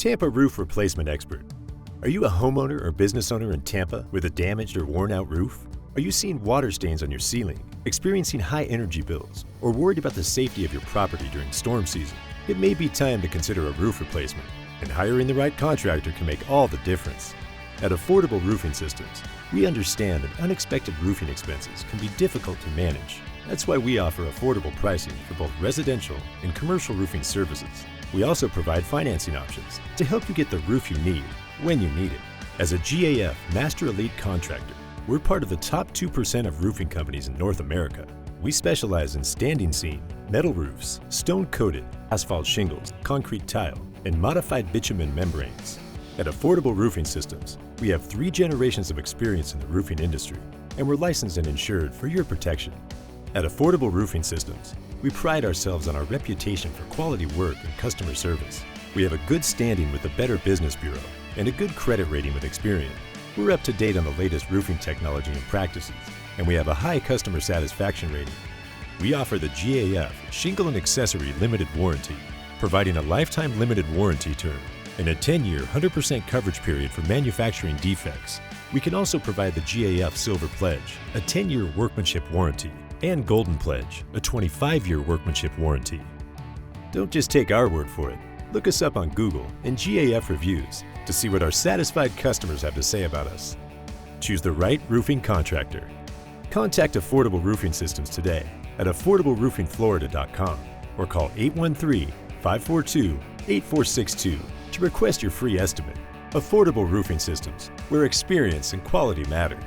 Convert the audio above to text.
Tampa Roof Replacement Expert. Are you a homeowner or business owner in Tampa with a damaged or worn-out roof? Are you seeing water stains on your ceiling, experiencing high energy bills, or worried about the safety of your property during storm season? It may be time to consider a roof replacement, and hiring the right contractor can make all the difference. At Affordable Roofing Systems, we understand that unexpected roofing expenses can be difficult to manage. That's why we offer affordable pricing for both residential and commercial roofing services. We also provide financing options to help you get the roof you need when you need it. As a GAF Master Elite Contractor, we're part of the top 2% of roofing companies in North America. We specialize in standing seam, metal roofs, stone-coated, asphalt shingles, concrete tile, and modified bitumen membranes. At Affordable Roofing Systems, we have 3 generations of experience in the roofing industry, and we're licensed and insured for your protection. At Affordable Roofing Systems, we pride ourselves on our reputation for quality work and customer service. We have a good standing with the Better Business Bureau and a good credit rating with Experian. We're up to date on the latest roofing technology and practices, and we have a high customer satisfaction rating. We offer the GAF Shingle and Accessory Limited Warranty, providing a lifetime limited warranty term and a 10-year 100% coverage period for manufacturing defects. We can also provide the GAF Silver Pledge, a 10-year workmanship warranty, and Golden Pledge, a 25-year workmanship warranty. Don't just take our word for it. Look us up on Google and GAF Reviews to see what our satisfied customers have to say about us. Choose the right roofing contractor. Contact Affordable Roofing Systems today at affordableroofingflorida.com or call 813-542-8462 to request your free estimate. Affordable Roofing Systems, where experience and quality matter.